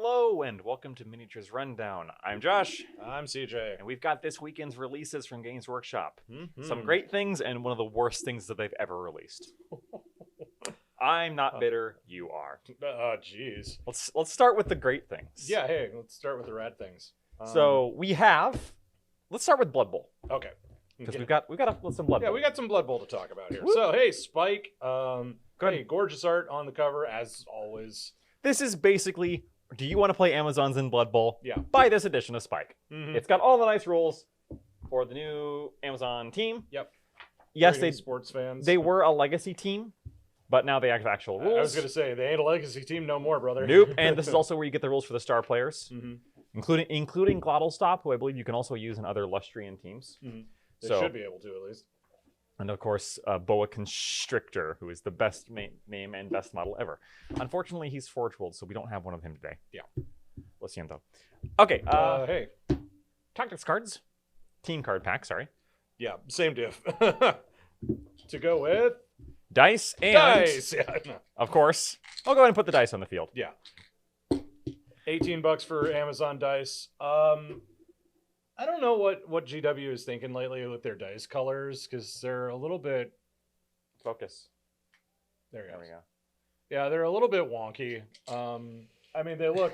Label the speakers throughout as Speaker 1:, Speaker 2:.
Speaker 1: Hello and welcome to Miniatures Rundown. I'm Josh,
Speaker 2: I'm CJ.
Speaker 1: and we've got this weekend's releases from Games Workshop.
Speaker 2: Mm-hmm.
Speaker 1: Some great things and one of the worst things that they've ever released. I'm not bitter, you are.
Speaker 2: Oh, jeez.
Speaker 1: Let's start with the great things.
Speaker 2: Yeah, hey, let's start with the rad things.
Speaker 1: So let's start with Blood Bowl
Speaker 2: Okay.
Speaker 1: because
Speaker 2: Okay.
Speaker 1: we've got some Blood
Speaker 2: Yeah,
Speaker 1: Bowl.
Speaker 2: we got some Blood Bowl to talk about here.
Speaker 1: Woo.
Speaker 2: So, hey, Spike.
Speaker 1: Good.
Speaker 2: Hey, gorgeous art on the cover, as always.
Speaker 1: This is basically, do you want to play Amazons in Blood Bowl?
Speaker 2: Yeah.
Speaker 1: Buy this edition of Spike.
Speaker 2: Mm-hmm.
Speaker 1: It's got all the nice rules for the new Amazon team.
Speaker 2: Yep.
Speaker 1: Yes,
Speaker 2: Greeting sports fans.
Speaker 1: they were a legacy team, but now they have actual rules.
Speaker 2: I was going to say, they ain't a legacy team no more, brother.
Speaker 1: Nope. And this is also where you get the rules for the star players,
Speaker 2: Mm-hmm.
Speaker 1: including Glottalstop, who I believe you can also use in other Lustrian teams.
Speaker 2: Mm-hmm. They
Speaker 1: So-
Speaker 2: should be able to, at least.
Speaker 1: And of course, Boa Constrictor, who is the best name and best model ever. Unfortunately, he's Forge World, so we don't have one of him today.
Speaker 2: Yeah.
Speaker 1: Lo siento. Okay.
Speaker 2: Hey.
Speaker 1: Tactics cards. Team card pack, sorry.
Speaker 2: Yeah, same diff. To go with...
Speaker 1: Dice and,
Speaker 2: Dice! Yeah, no.
Speaker 1: of course, I'll go ahead and put the dice on the field.
Speaker 2: Yeah. $18 for Amazon dice. I don't know what GW is thinking lately with their dice colors, because they're a little bit...
Speaker 1: Focus.
Speaker 2: There you
Speaker 1: There
Speaker 2: go.
Speaker 1: we go.
Speaker 2: Yeah, they're a little bit wonky. I mean, they look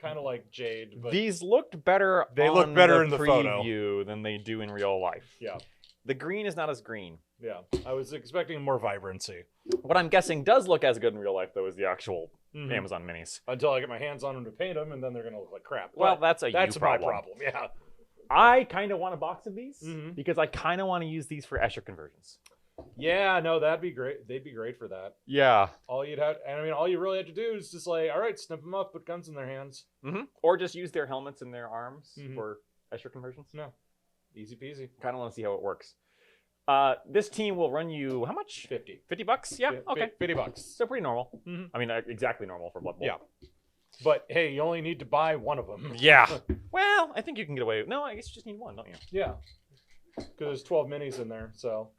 Speaker 2: kind of like Jade, but
Speaker 1: These looked better.
Speaker 2: They
Speaker 1: on
Speaker 2: look better
Speaker 1: the
Speaker 2: in the photo.
Speaker 1: preview than they do in real life.
Speaker 2: yeah,
Speaker 1: The green is not as green.
Speaker 2: yeah. I was expecting more vibrancy.
Speaker 1: What I'm guessing does look as good in real life, though, is the actual
Speaker 2: Mhm.
Speaker 1: Amazon minis.
Speaker 2: Until I get my hands on them to paint them, and then they're going to look like crap.
Speaker 1: Well,
Speaker 2: But
Speaker 1: that's
Speaker 2: that's
Speaker 1: you
Speaker 2: my
Speaker 1: problem.
Speaker 2: problem. Yeah.
Speaker 1: I kind of want a box of these
Speaker 2: Mhm.
Speaker 1: because I kind of want to use these for Escher conversions.
Speaker 2: Yeah, no, that'd be great. They'd be great for that.
Speaker 1: Yeah.
Speaker 2: All you'd have, and I mean, all you really have to do is just like, all right, snip them up, put guns in their hands.
Speaker 1: Or just use their helmets and their arms
Speaker 2: Mhm.
Speaker 1: for Escher conversions.
Speaker 2: No, easy peasy.
Speaker 1: Kind of want to see how it works. This team will run you how much?
Speaker 2: 50.
Speaker 1: $50? Yeah. Okay.
Speaker 2: $50.
Speaker 1: So pretty normal.
Speaker 2: Mhm.
Speaker 1: I mean, exactly normal for Blood Bowl.
Speaker 2: Yeah. But hey, you only need to buy one of them.
Speaker 1: Yeah. Well, I think you can get away. No, I guess you just need one, don't you?
Speaker 2: Yeah. Because there's 12 minis in there, so.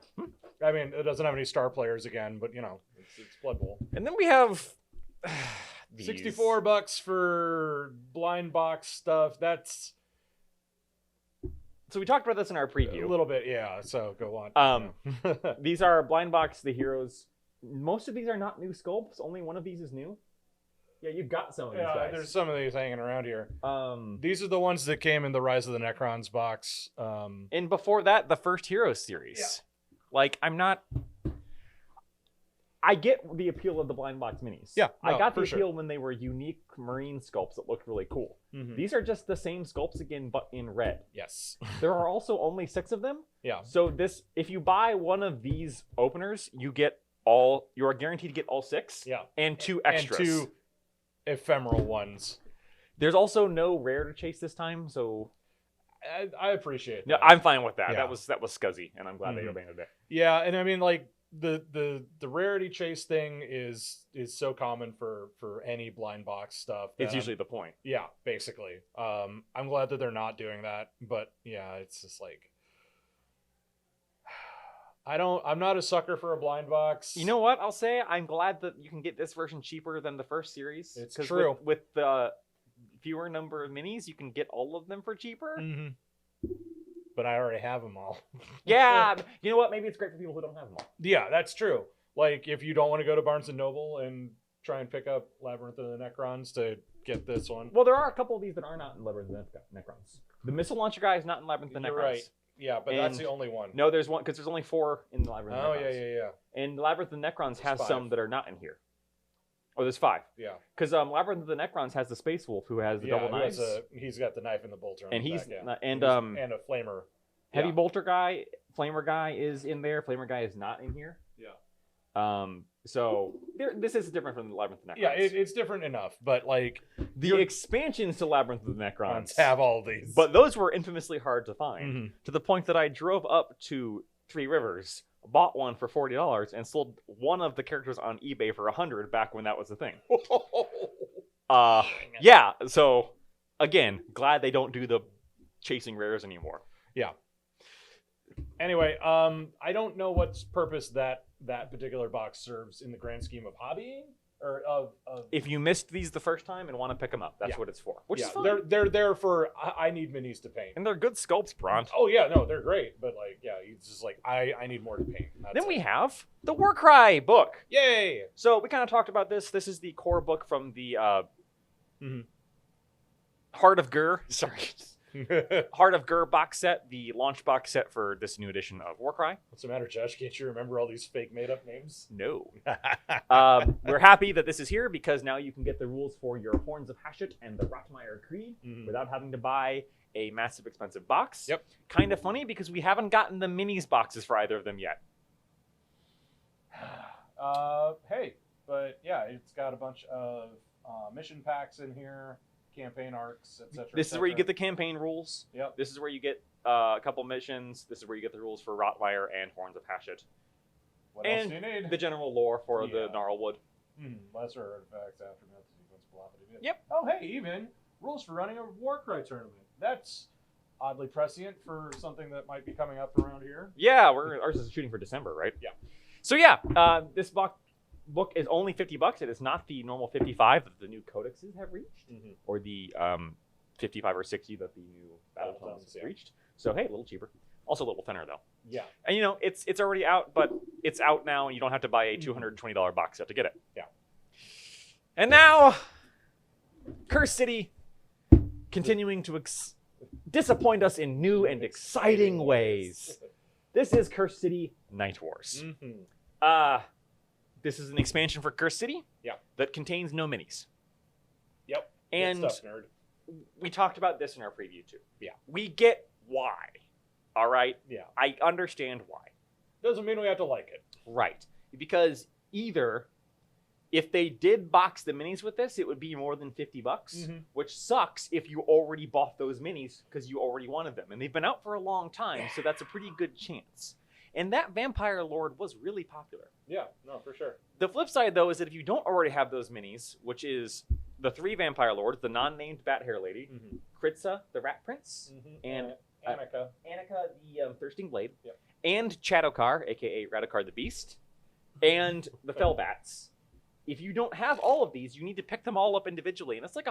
Speaker 2: I mean, it doesn't have any star players again, but you know, it's Blood Bowl.
Speaker 1: And then we have these.
Speaker 2: $64 for blind box stuff. That's
Speaker 1: So we talked about this in our preview.
Speaker 2: a little bit, yeah. So go on.
Speaker 1: These are blind box the heroes. Most of these are not new sculpts. Only one of these is new. Yeah, you got some of these
Speaker 2: yeah,
Speaker 1: guys.
Speaker 2: there's some of these hanging around here.
Speaker 1: Um,
Speaker 2: These are the ones that came in the Rise of the Necrons box.
Speaker 1: and before that, the first Heroes series.
Speaker 2: Yeah.
Speaker 1: Like, I get the appeal of the blind box minis.
Speaker 2: Yeah,
Speaker 1: I
Speaker 2: no,
Speaker 1: got the
Speaker 2: for sure.
Speaker 1: appeal when they were unique marine sculpts that looked really cool.
Speaker 2: Mhm.
Speaker 1: These are just the same sculpts again, but in red.
Speaker 2: Yes.
Speaker 1: There are also only 6 of them.
Speaker 2: Yeah.
Speaker 1: So if you buy one of these openers, you are guaranteed to get all 6.
Speaker 2: Yeah.
Speaker 1: And 2 extras.
Speaker 2: And 2 ephemeral ones.
Speaker 1: There's also no rare to chase this time, so
Speaker 2: I appreciate that.
Speaker 1: yeah, I'm fine with that.
Speaker 2: Yeah.
Speaker 1: That was scuzzy, and I'm glad they
Speaker 2: Mhm.
Speaker 1: abandoned it.
Speaker 2: Yeah, and I mean, like the rarity chase thing is so common for any blind box stuff.
Speaker 1: It's
Speaker 2: that
Speaker 1: usually the point.
Speaker 2: yeah, basically. I'm glad that they're not doing that, but yeah, it's just like I'm not a sucker for a blind box.
Speaker 1: You know what? I'll say I'm glad that you can get this version cheaper than the first series.
Speaker 2: It's
Speaker 1: 'Cause
Speaker 2: true.
Speaker 1: With the fewer number of minis, you can get all of them for cheaper.
Speaker 2: Mhm. But I already have them all.
Speaker 1: Yeah, you know what? Maybe it's great for people who don't have them all.
Speaker 2: Yeah, that's true. Like if you don't want to go to Barnes and Noble and try and pick up Labyrinth of the Necrons to get this one.
Speaker 1: Well, there are a couple of these that are not in Labyrinth of the Necrons. The missile launcher guy is not in Labyrinth of the Necrons.
Speaker 2: You're right. Yeah, but that's
Speaker 1: And-
Speaker 2: the only one.
Speaker 1: No, there's one because there's only 4 in the Labyrinth
Speaker 2: Oh
Speaker 1: of the
Speaker 2: yeah,
Speaker 1: Necrons.
Speaker 2: yeah, yeah.
Speaker 1: And Labyrinth of the Necrons has
Speaker 2: 5.
Speaker 1: some that are not in here. Oh, there's 5.
Speaker 2: Yeah.
Speaker 1: Because Labyrinth of the Necrons has the Space Wolf who has the double
Speaker 2: he has
Speaker 1: knives.
Speaker 2: he's got the knife and the bolter. On
Speaker 1: And
Speaker 2: the
Speaker 1: he's
Speaker 2: back, yeah.
Speaker 1: not- and,
Speaker 2: and a flamer.
Speaker 1: Heavy
Speaker 2: Yeah.
Speaker 1: bolter guy, flamer guy is in there. Flamer guy is not in here.
Speaker 2: Yeah.
Speaker 1: So this is different from the Labyrinth of the Necrons.
Speaker 2: Yeah, it's different enough, but like
Speaker 1: the
Speaker 2: your-
Speaker 1: expansions to Labyrinth of the Necrons
Speaker 2: have all these.
Speaker 1: but those were infamously hard to find
Speaker 2: Mhm.
Speaker 1: to the point that I drove up to Three Rivers, bought one for $40, and sold one of the characters on eBay for $100 back when that was a thing. Yeah. So again, glad they don't do the chasing rares anymore.
Speaker 2: Yeah. Anyway, I don't know what purpose that particular box serves in the grand scheme of hobbying. or of
Speaker 1: If you missed these the first time and want to pick them up, that's
Speaker 2: Yeah.
Speaker 1: what it's for. Which
Speaker 2: yeah,
Speaker 1: is fine.
Speaker 2: they're there for I need minis to paint.
Speaker 1: And they're good sculpts, Bront.
Speaker 2: Oh yeah, no, they're great, but like yeah, it's just like I need more to paint. That's
Speaker 1: Then
Speaker 2: it.
Speaker 1: we have the Warcry book.
Speaker 2: Yay!
Speaker 1: So we kind of talked about this. This is the core book from the
Speaker 2: Mhm.
Speaker 1: Heart of Gur. Sorry. Heart of Gur box set, the launch box set for this new edition of Warcry.
Speaker 2: What's the matter, Josh? Can't you remember all these fake made up names?
Speaker 1: No. We're happy that this is here because now you can get the rules for your Horns of Hashut and the Rotmire Creed
Speaker 2: Mhm.
Speaker 1: without having to buy a massive expensive box.
Speaker 2: Yep.
Speaker 1: Kind of funny because we haven't gotten the minis boxes for either of them yet.
Speaker 2: Hey, but yeah, it's got a bunch of mission packs in here, campaign arcs, etc.
Speaker 1: This is where you get the campaign rules.
Speaker 2: Yep.
Speaker 1: This is where you get a couple missions. This is where you get the rules for Rotmire and Horns of Hashut.
Speaker 2: What else
Speaker 1: And
Speaker 2: do you need?
Speaker 1: the general lore for the
Speaker 2: Yeah.
Speaker 1: Gnarlwood.
Speaker 2: Lesser artifacts, aftermath, sequence, blah, blah, blah.
Speaker 1: Yep.
Speaker 2: Oh, hey, even rules for running a Warcry tournament. That's oddly prescient for something that might be coming up around here.
Speaker 1: Yeah, ours is shooting for December, right?
Speaker 2: Yeah.
Speaker 1: So yeah, this book is only $50. It is not the normal 55 that the new codexes have reached,
Speaker 2: Mm-hmm.
Speaker 1: or the 55 or 60 that the new Battletones
Speaker 2: Battletones,
Speaker 1: have
Speaker 2: yeah.
Speaker 1: reached. So hey, a little cheaper. Also a little thinner though.
Speaker 2: Yeah.
Speaker 1: And you know, it's already out, but it's out now, and you don't have to buy a $220 box set to get it.
Speaker 2: Yeah.
Speaker 1: And now, Curse City, continuing to disappoint us in new and exciting ways. This is Curse City Night Wars.
Speaker 2: Mm-hmm.
Speaker 1: This is an expansion for Curse City.
Speaker 2: Yeah.
Speaker 1: That contains no minis.
Speaker 2: Yep.
Speaker 1: And
Speaker 2: Good stuff, nerd.
Speaker 1: we talked about this in our preview too.
Speaker 2: Yeah.
Speaker 1: We get why. All right.
Speaker 2: Yeah.
Speaker 1: I understand why.
Speaker 2: Doesn't mean we have to like it.
Speaker 1: Right. Because either if they did box the minis with this, it would be more than $50,
Speaker 2: Mhm.
Speaker 1: which sucks if you already bought those minis because you already wanted them. And they've been out for a long time, so that's a pretty good chance. And that Vampire Lord was really popular.
Speaker 2: Yeah, no, for sure.
Speaker 1: The flip side, though, is that if you don't already have those minis, which is the 3 Vampire Lords, the non-named Bat Hair Lady,
Speaker 2: Mm-hmm.
Speaker 1: Kritza, the Rat Prince, and
Speaker 2: Annika.
Speaker 1: Annika, the Thirsting Blade,
Speaker 2: Yep.
Speaker 1: and Shadowcar, aka Radakar the Beast, and the Fellbats. If you don't have all of these, you need to pick them all up individually, and it's like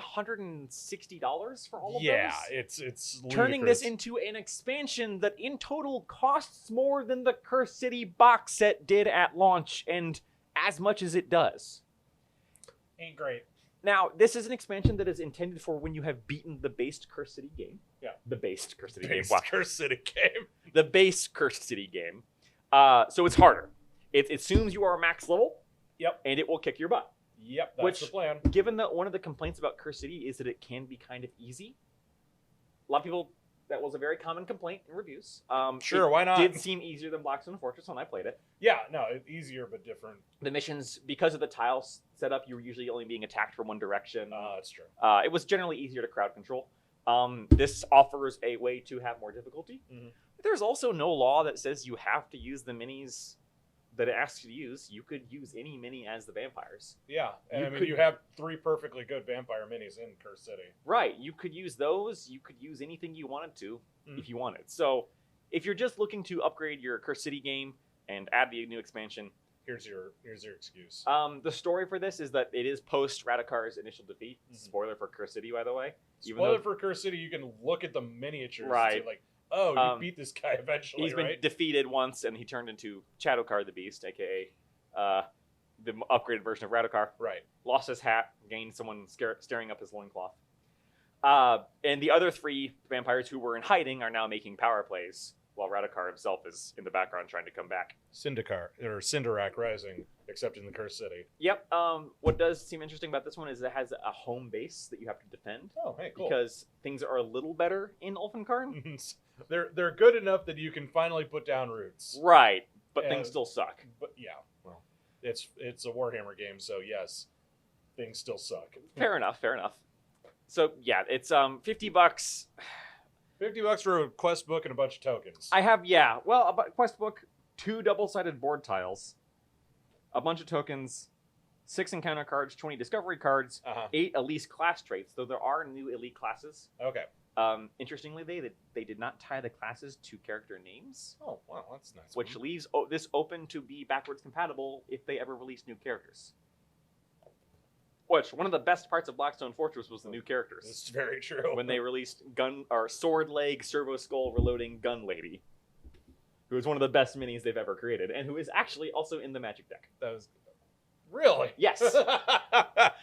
Speaker 1: $160 for all of
Speaker 2: Yeah,
Speaker 1: those.
Speaker 2: it's
Speaker 1: Turning
Speaker 2: ludicrous.
Speaker 1: this into an expansion that in total costs more than the Curse City box set did at launch, and as much as it does.
Speaker 2: ain't great.
Speaker 1: Now, this is an expansion that is intended for when you have beaten the base Curse City game.
Speaker 2: Yeah.
Speaker 1: The base Curse City
Speaker 2: Base
Speaker 1: game. Wow.
Speaker 2: Curse City game.
Speaker 1: The base Cursed City game. So it's harder. It assumes you are max level.
Speaker 2: Yep.
Speaker 1: And it will kick your butt.
Speaker 2: Yep, that's
Speaker 1: Which-
Speaker 2: the plan.
Speaker 1: Given that one of the complaints about Cursed City is that it can be kind of easy. A lot of people, that was a very common complaint in reviews.
Speaker 2: Sure,
Speaker 1: it
Speaker 2: why not?
Speaker 1: did seem easier than Blackstone Fortress when I played it.
Speaker 2: Yeah, no, easier but different.
Speaker 1: The missions, because of the tile setup, you were usually only being attacked from one direction.
Speaker 2: That's true.
Speaker 1: It was generally easier to crowd control. This offers a way to have more difficulty.
Speaker 2: Mhm.
Speaker 1: There's also no law that says you have to use the minis that it asks you to use. You could use any mini as the vampires.
Speaker 2: Yeah, and
Speaker 1: You
Speaker 2: I mean,
Speaker 1: could-
Speaker 2: you have 3 perfectly good vampire minis in Curse City.
Speaker 1: Right. You could use those. You could use anything you wanted to
Speaker 2: Mhm.
Speaker 1: if you wanted. So if you're just looking to upgrade your Curse City game and add the new expansion,
Speaker 2: Here's your excuse.
Speaker 1: the story for this is that it is post Radakar's initial defeat.
Speaker 2: Mhm.
Speaker 1: Spoiler for Curse City, by the way. even
Speaker 2: Spoiler
Speaker 1: though-
Speaker 2: for Curse City, you can look at the miniatures.
Speaker 1: Right.
Speaker 2: And say like, oh, you
Speaker 1: Um,
Speaker 2: beat this guy eventually,
Speaker 1: He's been
Speaker 2: right?
Speaker 1: defeated once, and he turned into Shadowcar the Beast, aka the upgraded version of Radakar.
Speaker 2: Right.
Speaker 1: Lost his hat, gained someone staring up his loincloth. And the other 3 vampires who were in hiding are now making power plays, while Radakar himself is in the background trying to come back.
Speaker 2: Cinderak Rising, except in the Curse City.
Speaker 1: Yep. What does seem interesting about this one is it has a home base that you have to defend,
Speaker 2: Oh, hey, cool.
Speaker 1: because things are a little better in Ulfenkarn.
Speaker 2: they're good enough that you can finally put down roots.
Speaker 1: Right, but
Speaker 2: And-
Speaker 1: things still suck.
Speaker 2: But yeah, well, it's a Warhammer game, so yes, things still suck.
Speaker 1: Fair enough. So yeah, it's $50.
Speaker 2: $50 for a quest book and a bunch of tokens.
Speaker 1: I have a quest book, 2 double-sided board tiles, a bunch of tokens, 6 encounter cards, 20 discovery cards,
Speaker 2: Uh-huh.
Speaker 1: 8 elite class traits. Though there are new elite classes.
Speaker 2: Okay.
Speaker 1: Interestingly, they did not tie the classes to character names,
Speaker 2: Oh, wow, that's nice.
Speaker 1: which leaves this open to be backwards compatible if they ever release new characters. Which one of the best parts of Blackstone Fortress was the new characters.
Speaker 2: It's very true.
Speaker 1: When they released Sword Leg Servo Skull Reloading Gun Lady, who is one of the best minis they've ever created, and who is actually also in the Magic deck.
Speaker 2: That was really
Speaker 1: Yes.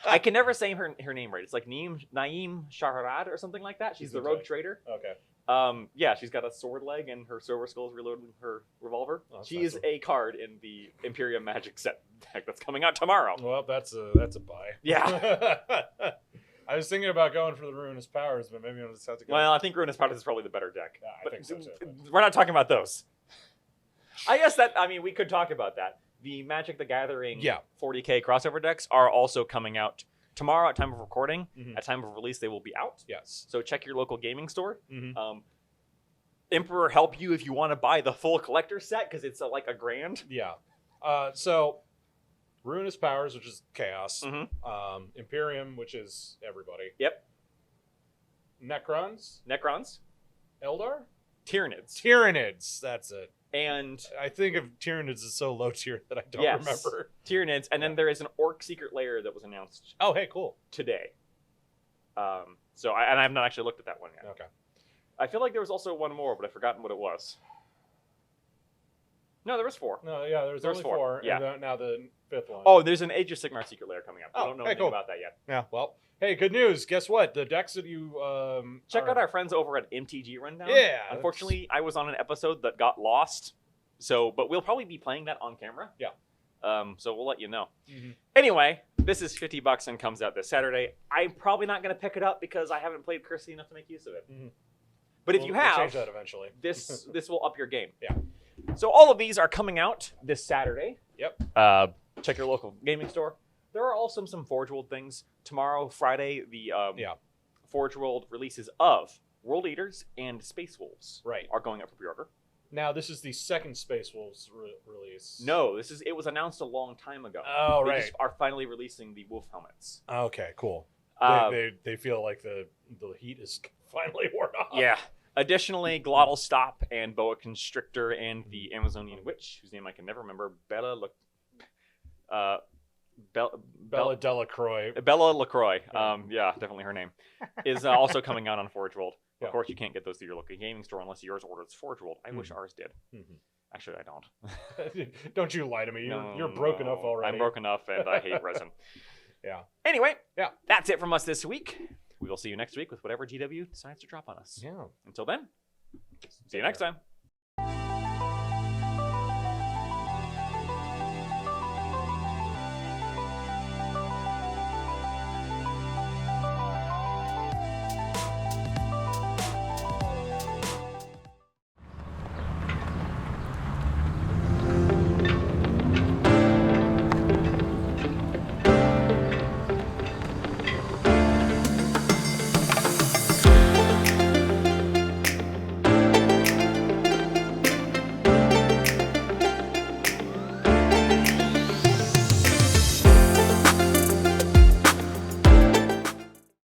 Speaker 1: I can never say her name right. It's like Naeem Shahrad or something like that. She's the rogue trader.
Speaker 2: Okay.
Speaker 1: Yeah, she's got a sword leg and her Silver Skull is reloading her revolver.
Speaker 2: Oh, that's
Speaker 1: she
Speaker 2: nice
Speaker 1: is a card in the Imperium Magic set deck that's coming out tomorrow.
Speaker 2: Well, that's a buy.
Speaker 1: Yeah.
Speaker 2: I was thinking about going for the Ruinous Powers, but maybe I'll just have to go.
Speaker 1: Well, I think Ruinous Powers is probably the better deck.
Speaker 2: Yeah, I
Speaker 1: But
Speaker 2: think so too.
Speaker 1: We're not talking about those. I guess we could talk about that. The Magic the Gathering 40k crossover decks are also coming out tomorrow at time of recording.
Speaker 2: Mhm.
Speaker 1: At time of release, they will be out.
Speaker 2: Yes.
Speaker 1: So check your local gaming store.
Speaker 2: Mhm.
Speaker 1: Emperor help you if you want to buy the full collector set because it's like $1,000.
Speaker 2: Yeah. So, Ruinous Powers, which is Chaos.
Speaker 1: Mhm.
Speaker 2: Imperium, which is everybody.
Speaker 1: Yep.
Speaker 2: Necrons.
Speaker 1: Eldar,
Speaker 2: Tyranids. That's it.
Speaker 1: and
Speaker 2: I think of Tyranids as so low tier that I don't
Speaker 1: Yes.
Speaker 2: remember.
Speaker 1: Tyranids, and then there is an Orc Secret Lair that was announced
Speaker 2: Oh, hey, cool.
Speaker 1: today. I have not actually looked at that one yet.
Speaker 2: Okay.
Speaker 1: I feel like there was also one more, but I've forgotten what it was. No, there was 4.
Speaker 2: No, yeah, there's
Speaker 1: There's
Speaker 2: only
Speaker 1: 4,
Speaker 2: 4.
Speaker 1: yeah.
Speaker 2: And now the 5th one.
Speaker 1: Oh, there's an Age of Sigmar Secret Lair coming up. I
Speaker 2: Oh,
Speaker 1: don't know
Speaker 2: hey,
Speaker 1: anything
Speaker 2: cool.
Speaker 1: about that yet.
Speaker 2: Yeah, well, hey, good news. Guess what? The decks that you
Speaker 1: Check out our friends over at MTG Rundown.
Speaker 2: Yeah.
Speaker 1: Unfortunately, I was on an episode that got lost, but we'll probably be playing that on camera.
Speaker 2: Yeah.
Speaker 1: So we'll let you know.
Speaker 2: Mhm.
Speaker 1: Anyway, this is $50 and comes out this Saturday. I'm probably not going to pick it up because I haven't played Cursey enough to make use of it.
Speaker 2: Mhm.
Speaker 1: But if
Speaker 2: We'll-
Speaker 1: you
Speaker 2: we'll
Speaker 1: have,
Speaker 2: change that eventually.
Speaker 1: this will up your game.
Speaker 2: Yeah.
Speaker 1: So all of these are coming out this Saturday.
Speaker 2: Yep.
Speaker 1: Check your local gaming store. There are also some Forge World things. Tomorrow, Friday, the Forge World releases of World Eaters and Space Wolves
Speaker 2: Right.
Speaker 1: are going up for pre-order.
Speaker 2: Now, this is the second Space Wolves release.
Speaker 1: No, it was announced a long time ago.
Speaker 2: Oh,
Speaker 1: They
Speaker 2: right.
Speaker 1: just are finally releasing the wolf helmets.
Speaker 2: Okay, cool.
Speaker 1: Uh,
Speaker 2: They feel like the heat is finally worn off.
Speaker 1: Yeah. Additionally, Glottal Stop and Boa Constrictor and the Amazonian Witch, whose name I can never remember, Bella
Speaker 2: Delacroix.
Speaker 1: LaCroix,
Speaker 2: Yeah.
Speaker 1: definitely her name, is also coming out on Forge World.
Speaker 2: Yeah.
Speaker 1: Of course, you can't get those through your local gaming store unless yours orders Forge World. I wish ours did.
Speaker 2: Mhm.
Speaker 1: Actually, I don't.
Speaker 2: Don't you lie to me.
Speaker 1: No,
Speaker 2: You're broke enough already.
Speaker 1: I'm broke enough, and I hate resin.
Speaker 2: Yeah.
Speaker 1: Anyway,
Speaker 2: Yeah.
Speaker 1: that's it from us this week. We will see you next week with whatever GW decides to drop on us.
Speaker 2: Yeah.
Speaker 1: Until then, see you next time.